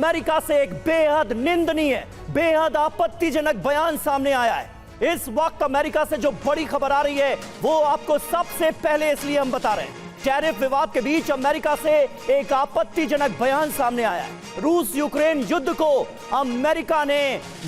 America से एक बेहद निंदनीय, बेहद आपत्तिजनक बयान सामने आया है। इस वक्त अमेरिका से जो बड़ी खबर आ रही है वो आपको सबसे पहले इसलिए हम बता रहे हैं। टैरिफ विवाद के बीच अमेरिका से एक आपत्तिजनक बयान सामने आया है। रूस यूक्रेन युद्ध को अमेरिका ने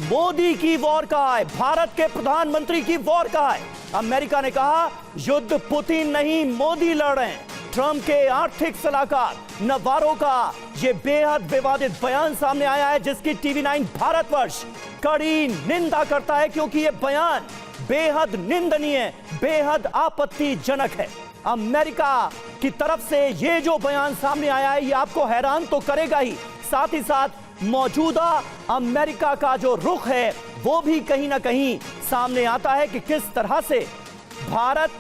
मोदी की वॉर कहा है, भारत के प्रधानमंत्री की वॉर कहा है। अमेरिका ने कहा युद्ध पुतिन नहीं मोदी लड़ रहे हैं। ट्रंप के आर्थिक सलाहकार नवारो का यह बेहद विवादित बयान सामने आया है, जिसकी टीवी9 भारतवर्ष कड़ी निंदा करता है, क्योंकि यह बयान बेहद निंदनीय, बेहद आपत्तिजनक है। अमेरिका की तरफ से यह जो बयान सामने आया है यह आपको हैरान तो करेगा ही, साथ ही साथ मौजूदा अमेरिका का जो रुख है वो भी कहीं ना कहीं सामने आता है कि किस तरह से भारत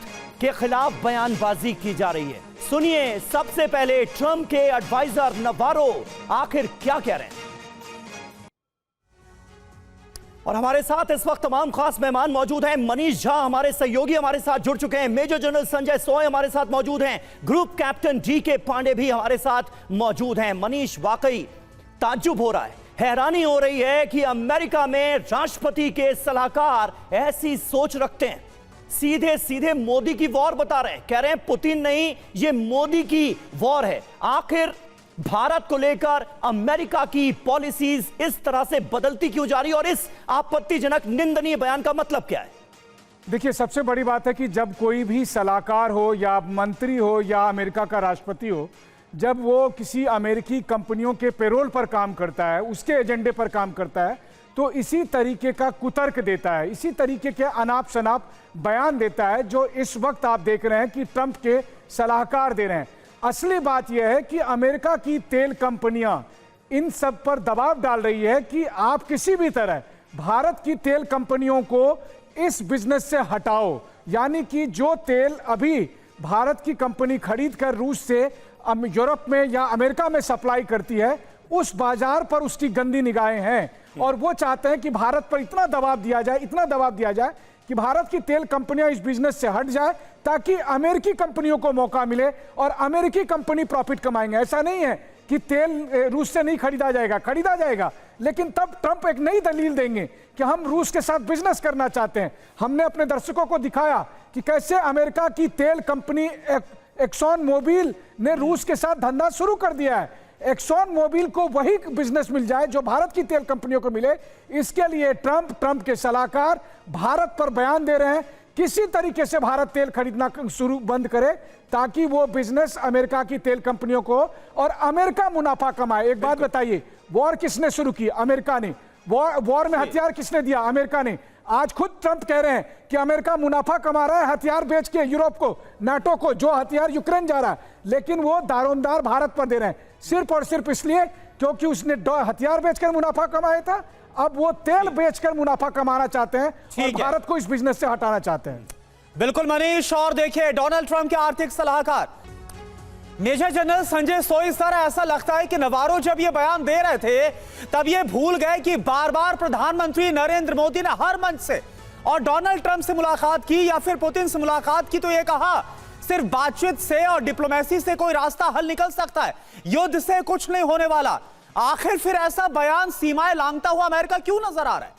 के खिलाफ बयानबाजी की जा रही है। सुनिए सबसे पहले ट्रंप के एडवाइजर नवारो आखिर क्या कह रहे हैं। और हमारे साथ इस वक्त तमाम खास मेहमान मौजूद हैं। मनीष झा हमारे सहयोगी हमारे साथ जुड़ चुके हैं, मेजर जनरल संजय सोय हमारे साथ मौजूद हैं, ग्रुप कैप्टन DK पांडे भी हमारे साथ मौजूद हैं। मनीष, वाकई ताज्जुब हो रहा है, हैरानी हो रही है कि अमेरिका में राष्ट्रपति के सलाहकार ऐसी सोच रखते हैं, सीधे सीधे मोदी की वॉर बता रहे हैं, कह रहे हैं पुतिन नहीं ये मोदी की वॉर है। आखिर भारत को लेकर अमेरिका की पॉलिसीज इस तरह से बदलती क्यों जा रही है और इस आपत्तिजनक निंदनीय बयान का मतलब क्या है? देखिए, सबसे बड़ी बात है कि जब कोई भी सलाहकार हो या मंत्री हो या अमेरिका का राष्ट्रपति हो, जब वो किसी अमेरिकी कंपनियों के पेरोल पर काम करता है, उसके एजेंडे पर काम करता है, तो इसी तरीके का कुतर्क देता है, इसी तरीके के अनाप शनाप बयान देता है जो इस वक्त आप देख रहे हैं कि ट्रंप के सलाहकार दे रहे हैं। असली बात यह है कि अमेरिका की तेल कंपनियां इन सब पर दबाव डाल रही है कि आप किसी भी तरह भारत की तेल कंपनियों को इस बिजनेस से हटाओ। यानी कि जो तेल अभी भारत की कंपनी खरीद कर रूस से यूरोप में या अमेरिका में सप्लाई करती है, उस बाजार पर उसकी गंदी निगाहें हैं और वो चाहते हैं कि भारत पर इतना दबाव दिया जाए, इतना दबाव दिया जाए कि भारत की तेल कंपनियां इस बिजनेस से हट जाए, ताकि अमेरिकी कंपनियों को मौका मिले और अमेरिकी कंपनी प्रॉफिट कमाएंगे। ऐसा नहीं है कि तेल रूस से नहीं खरीदा जाएगा, खरीदा जाएगा, लेकिन तब ट्रंप एक नई दलील देंगे कि हम रूस के साथ बिजनेस करना चाहते हैं। हमने अपने दर्शकों को दिखाया कि कैसे अमेरिका की तेल कंपनी एक्सॉन मोबिल ने रूस के साथ धंधा शुरू कर दिया है। एक्सॉन मोबिल को वही बिजनेस मिल जाए जो भारत की तेल कंपनियों को मिले, इसके लिए ट्रंप के सलाहकार भारत पर बयान दे रहे हैं किसी तरीके से भारत तेल खरीदना शुरू बंद करे, ताकि वो बिजनेस अमेरिका की तेल कंपनियों को और अमेरिका मुनाफा कमाए। एक बात बताइए, वॉर किसने शुरू की? अमेरिका ने। वॉर में हथियार किसने दिया? अमेरिका ने। आज खुद ट्रंप कह रहे हैं कि अमेरिका मुनाफा कमा रहा है हथियार बेच के यूरोप को, नाटो को, जो हथियार यूक्रेन जा रहा है, लेकिन वो दारोमदार भारत पर दे रहे हैं, सिर्फ और सिर्फ इसलिए क्योंकि उसने हथियार बेचकर मुनाफा कमाया था। अब वो तेल बेचकर मुनाफा कमाना चाहते हैं और भारत को इस बिजनेस से हटाना चाहते हैं। बिल्कुल मनीष, और देखिए डोनाल्ड ट्रंप के आर्थिक सलाहकार मेजर जनरल संजय सोय सर, ऐसा लगता है कि नवारो जब ये बयान दे रहे थे तब ये भूल गए कि बार बार प्रधानमंत्री नरेंद्र मोदी ने हर मंच से और डोनाल्ड ट्रंप से मुलाकात की या फिर पुतिन से मुलाकात की तो ये कहा सिर्फ बातचीत से और डिप्लोमेसी से कोई रास्ता हल निकल सकता है, युद्ध से कुछ नहीं होने वाला। आखिर फिर ऐसा बयान सीमाएं लांघता हुआ अमेरिका क्यों नजर आ रहा है?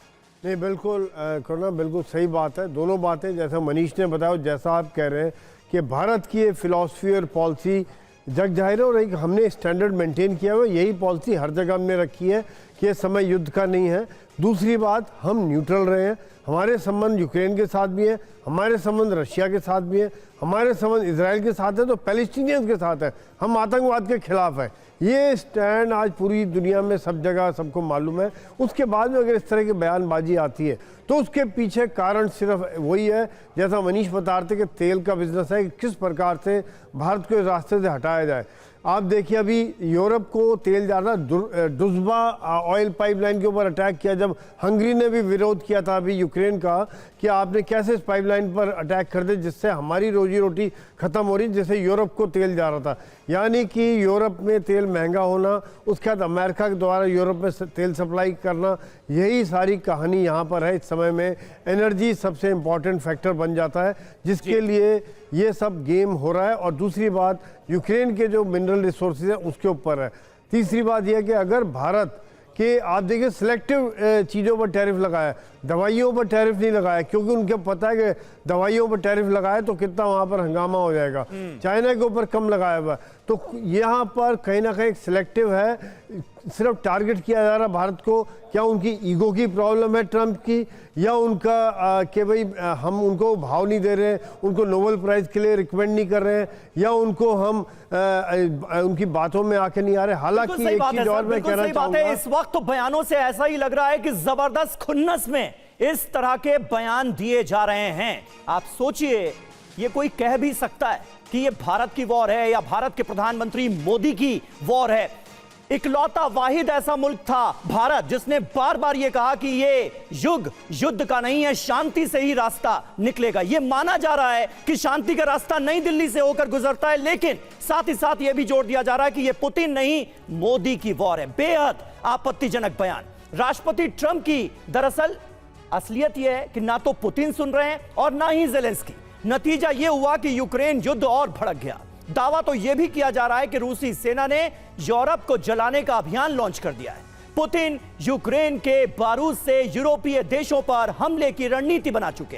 नहीं, बिल्कुल करुणा, बिल्कुल सही बात है। दोनों बातें जैसा मनीष ने बताया, जैसा आप कह रहे हैं कि भारत की ये फिलॉसफी और पॉलिसी जग जाहिर है और एक हमने स्टैंडर्ड मेंटेन किया हुआ, यही पॉलिसी हर जगह हमने रखी है कि ये समय युद्ध का नहीं है। दूसरी बात, हम न्यूट्रल रहे हैं, हमारे संबंध यूक्रेन के साथ भी हैं, हमारे संबंध रशिया के साथ भी हैं, हमारे संबंध इजराइल के साथ है तो पैलेस्टीनियंस के साथ है, हम आतंकवाद के खिलाफ हैं। ये स्टैंड आज पूरी दुनिया में सब जगह सबको मालूम है। उसके बाद में अगर इस तरह की बयानबाजी आती है तो उसके पीछे कारण सिर्फ वही है, जैसा मनीष बता रहे थे कि तेल का बिजनेस है, कि किस प्रकार से भारत को इस रास्ते से हटाया जाए। आप देखिए, अभी यूरोप को तेल जा रहा, डुज़बा ऑयल पाइपलाइन के ऊपर अटैक किया, जब हंगरी ने भी विरोध किया था अभी यूक्रेन का कि आपने कैसे इस पाइपलाइन पर अटैक कर दे, जिससे हमारी रोजी रोटी ख़त्म हो रही, जिससे यूरोप को तेल जा रहा था। यानी कि यूरोप में तेल महंगा होना, उसके बाद अमेरिका के द्वारा यूरोप में तेल सप्लाई करना, यही सारी कहानी यहाँ पर है। इस समय में एनर्जी सबसे इम्पॉर्टेंट फैक्टर बन जाता है, जिसके लिए ये सब गेम हो रहा है। और दूसरी बात, यूक्रेन के जो मिनरल रिसोर्सेज हैं उसके ऊपर है। तीसरी बात यह है कि अगर भारत के आप देखिए सिलेक्टिव चीज़ों पर टैरिफ लगाया, दवाइयों पर टैरिफ नहीं लगाया, क्योंकि उनको पता है कि दवाइयों पर टैरिफ लगाए तो कितना वहाँ पर हंगामा हो जाएगा। चाइना के ऊपर कम लगाया हुआ, तो यहाँ पर कहीं ना कहीं सिलेक्टिव है, सिर्फ टारगेट किया जा रहा भारत को। क्या उनकी ईगो की प्रॉब्लम है ट्रंप की, या उनका कि भाई हम उनको भाव नहीं दे रहे, उनको नोबेल प्राइज़ के लिए रिकमेंड नहीं कर रहे हैं, या उनको हम उनकी बातों में आके नहीं आ रहे। हालांकि एक चीज और मैं कहना चाहूंगा, इस वक्त तो बयानों से ऐसा ही लग रहा है कि जबरदस्त खुन्नस में इस तरह के बयान दिए जा रहे हैं। आप सोचिए, ये कोई कह भी सकता है कि ये भारत की वॉर है या भारत के प्रधानमंत्री मोदी की वॉर है? इकलौता वाहिद ऐसा मुल्क था भारत जिसने बार बार यह कहा कि ये युग युद्ध का नहीं है, शांति से ही रास्ता निकलेगा। यह माना जा रहा है कि शांति का रास्ता नई दिल्ली से होकर गुजरता है, लेकिन साथ ही साथ यह भी जोर दिया जा रहा है कि यह पुतिन नहीं, मोदी की वॉर है। बेहद आपत्तिजनक बयान राष्ट्रपति ट्रंप की। दरअसल असलियत यह है कि ना तो पुतिन सुन रहे हैं और ना ही ज़ेलेंस्की। नतीजा यह हुआ कि यूक्रेन युद्ध और भड़क गया। दावा तो यह भी किया जा रहा है कि रूसी सेना ने यूरोप को जलाने का अभियान लॉन्च कर दिया है। पुतिन यूक्रेन के बारूद से यूरोपीय देशों पर हमले की रणनीति बना चुके हैं।